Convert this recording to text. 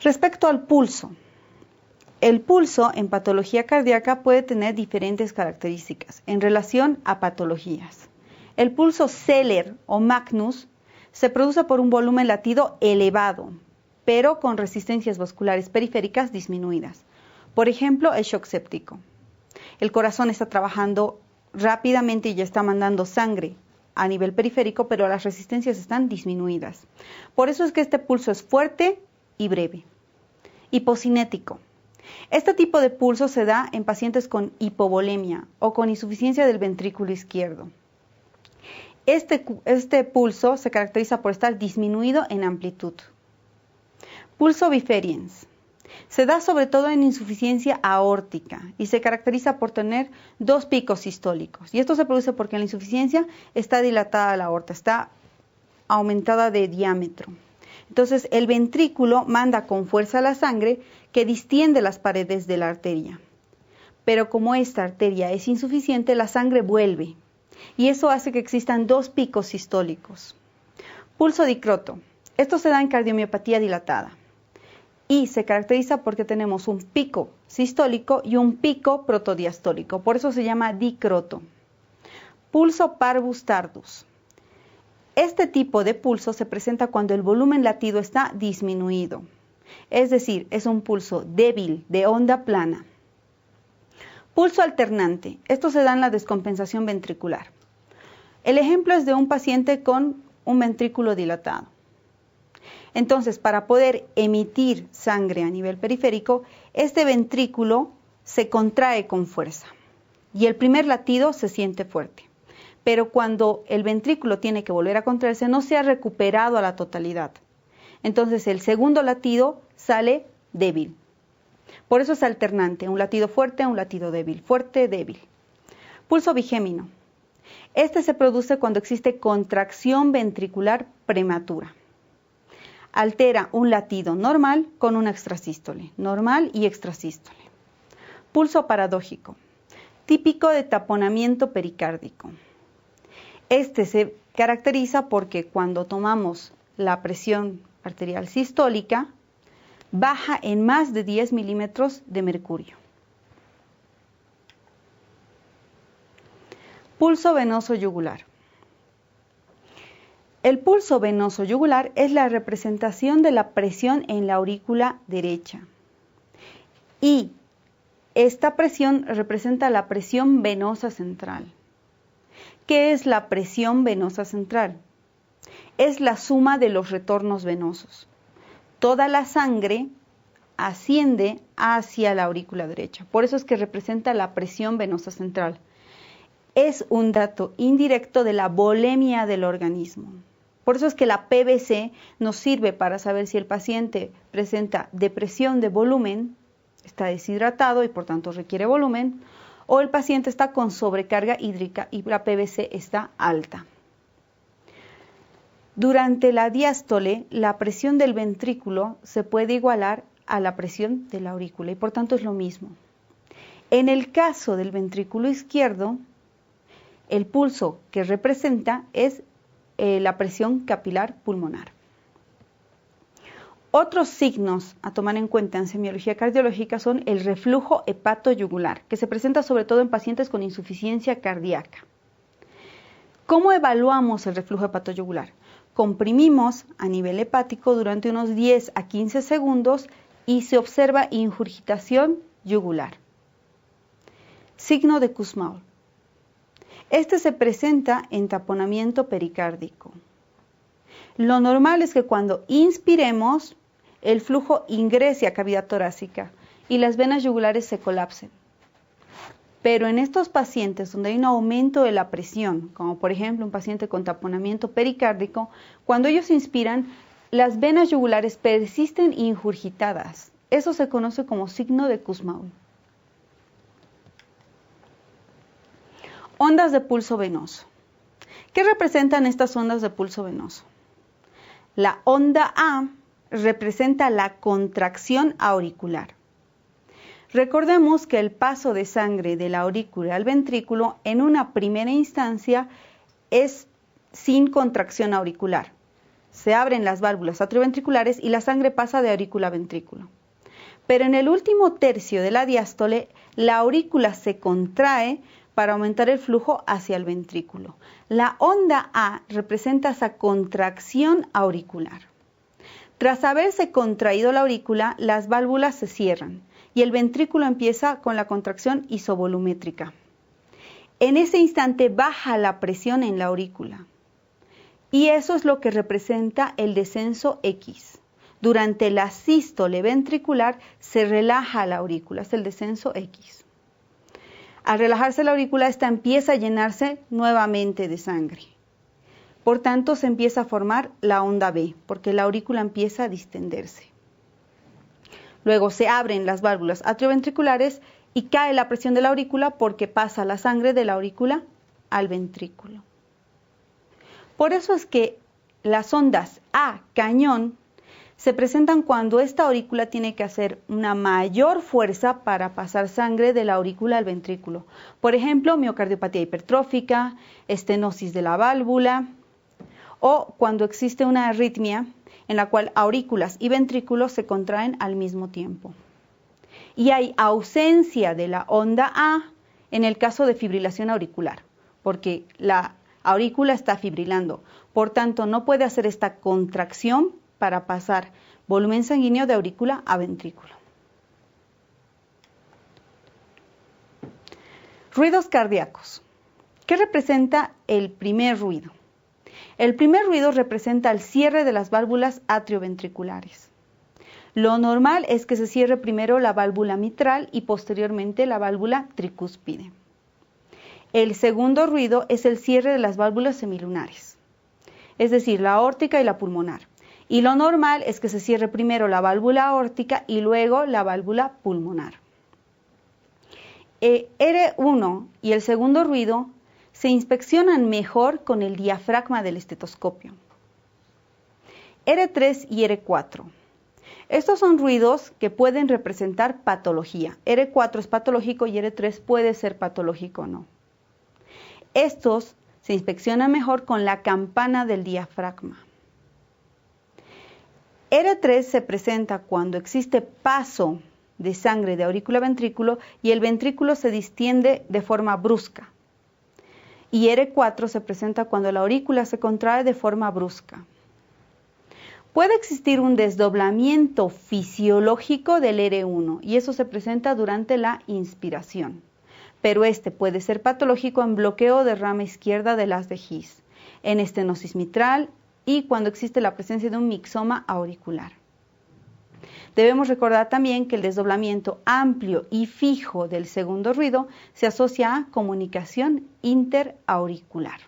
Respecto al pulso, el pulso en patología cardíaca puede tener diferentes características en relación a patologías. El pulso Zeller o Magnus se produce por un volumen latido elevado, pero con resistencias vasculares periféricas disminuidas. Por ejemplo, el shock séptico. El corazón está trabajando rápidamente y ya está mandando sangre a nivel periférico, pero las resistencias están disminuidas. Por eso es que este pulso es fuerte y breve. Hipocinético. Este tipo de pulso se da en pacientes con hipovolemia o con insuficiencia del ventrículo izquierdo. Este pulso se caracteriza por estar disminuido en amplitud. Pulso biferiens. Se da sobre todo en insuficiencia aórtica y se caracteriza por tener dos picos sistólicos. Y esto se produce porque en la insuficiencia está dilatada la aorta, está aumentada de diámetro. Entonces el ventrículo manda con fuerza la sangre que distiende las paredes de la arteria. Pero como esta arteria es insuficiente, la sangre vuelve. Y eso hace que existan dos picos sistólicos. Pulso dicroto. Esto se da en cardiomiopatía dilatada. Y se caracteriza porque tenemos un pico sistólico y un pico protodiastólico. Por eso se llama dicroto. Pulso parvus tardus. Este tipo de pulso se presenta cuando el volumen latido está disminuido. Es decir, es un pulso débil de onda plana. Pulso alternante. Esto se da en la descompensación ventricular. El ejemplo es de un paciente con un ventrículo dilatado. Entonces, para poder emitir sangre a nivel periférico, este ventrículo se contrae con fuerza y el primer latido se siente fuerte. Pero cuando el ventrículo tiene que volver a contraerse, no se ha recuperado a la totalidad. Entonces, el segundo latido sale débil. Por eso es alternante, un latido fuerte, un latido débil, fuerte, débil. Pulso bigémino. Este se produce cuando existe contracción ventricular prematura. Altera un latido normal con una extrasístole, normal y extrasístole. Pulso paradójico, típico de taponamiento pericárdico. Este se caracteriza porque cuando tomamos la presión arterial sistólica, baja en más de 10 milímetros de mercurio. Pulso venoso yugular. El pulso venoso yugular es la representación de la presión en la aurícula derecha. Y esta presión representa la presión venosa central. ¿Qué es la presión venosa central? Es la suma de los retornos venosos. Toda la sangre asciende hacia la aurícula derecha. Por eso es que representa la presión venosa central. Es un dato indirecto de la volemia del organismo. Por eso es que la PVC nos sirve para saber si el paciente presenta depresión de volumen, está deshidratado y por tanto requiere volumen, o el paciente está con sobrecarga hídrica y la PVC está alta. Durante la diástole, la presión del ventrículo se puede igualar a la presión de la aurícula y por tanto es lo mismo. En el caso del ventrículo izquierdo, el pulso que representa es la presión capilar pulmonar. Otros signos a tomar en cuenta en semiología cardiológica son el reflujo hepatoyugular, que se presenta sobre todo en pacientes con insuficiencia cardíaca. ¿Cómo evaluamos el reflujo hepatoyugular? Comprimimos a nivel hepático durante unos 10 a 15 segundos y se observa ingurgitación yugular. Signo de Kussmaul. Este se presenta en taponamiento pericárdico. Lo normal es que cuando inspiremos, el flujo ingrese a cavidad torácica y las venas yugulares se colapsen. Pero en estos pacientes donde hay un aumento de la presión, como por ejemplo un paciente con taponamiento pericárdico, cuando ellos inspiran, las venas yugulares persisten ingurgitadas. Eso se conoce como signo de Kussmaul. Ondas de pulso venoso. ¿Qué representan estas ondas de pulso venoso? La onda A representa la contracción auricular. Recordemos que el paso de sangre de la aurícula al ventrículo en una primera instancia es sin contracción auricular. se abren las válvulas atrioventriculares y la sangre pasa de aurícula a ventrículo. Pero en el último tercio de la diástole, la aurícula se contrae para aumentar el flujo hacia el ventrículo. La onda A representa esa contracción auricular. Tras haberse contraído la aurícula, las válvulas se cierran y el ventrículo empieza con la contracción isovolumétrica. En ese instante baja la presión en la aurícula y eso es lo que representa el descenso X. Durante la sístole ventricular se relaja la aurícula, es el descenso X. Al relajarse la aurícula, esta empieza a llenarse nuevamente de sangre. Por tanto, se empieza a formar la onda B, porque la aurícula empieza a distenderse. Luego se abren las válvulas atrioventriculares y cae la presión de la aurícula porque pasa la sangre de la aurícula al ventrículo. Por eso es que las ondas A cañón se presentan cuando esta aurícula tiene que hacer una mayor fuerza para pasar sangre de la aurícula al ventrículo. Por ejemplo, miocardiopatía hipertrófica, estenosis de la válvula o cuando existe una arritmia en la cual aurículas y ventrículos se contraen al mismo tiempo. Y hay ausencia de la onda A en el caso de fibrilación auricular, porque la aurícula está fibrilando. Por tanto, no puede hacer esta contracción para pasar volumen sanguíneo de aurícula a ventrículo. Ruidos cardíacos. ¿Qué representa el primer ruido? El primer ruido representa el cierre de las válvulas atrioventriculares. Lo normal es que se cierre primero la válvula mitral y posteriormente la válvula tricúspide. El segundo ruido es el cierre de las válvulas semilunares, es decir, la aórtica y la pulmonar. Y lo normal es que se cierre primero la válvula aórtica y luego la válvula pulmonar. R1 y el segundo ruido se inspeccionan mejor con el diafragma del estetoscopio. R3 y R4. Estos son ruidos que pueden representar patología. R4 es patológico y R3 puede ser patológico o no. Estos se inspeccionan mejor con la campana del diafragma. R3 se presenta cuando existe paso de sangre de aurícula a ventrículo y el ventrículo se distiende de forma brusca. Y R4 se presenta cuando la aurícula se contrae de forma brusca. Puede existir un desdoblamiento fisiológico del R1 y eso se presenta durante la inspiración, pero este puede ser patológico en bloqueo de rama izquierda del haz de His, en estenosis mitral y cuando existe la presencia de un mixoma auricular. Debemos recordar también que el desdoblamiento amplio y fijo del segundo ruido se asocia a comunicación interauricular.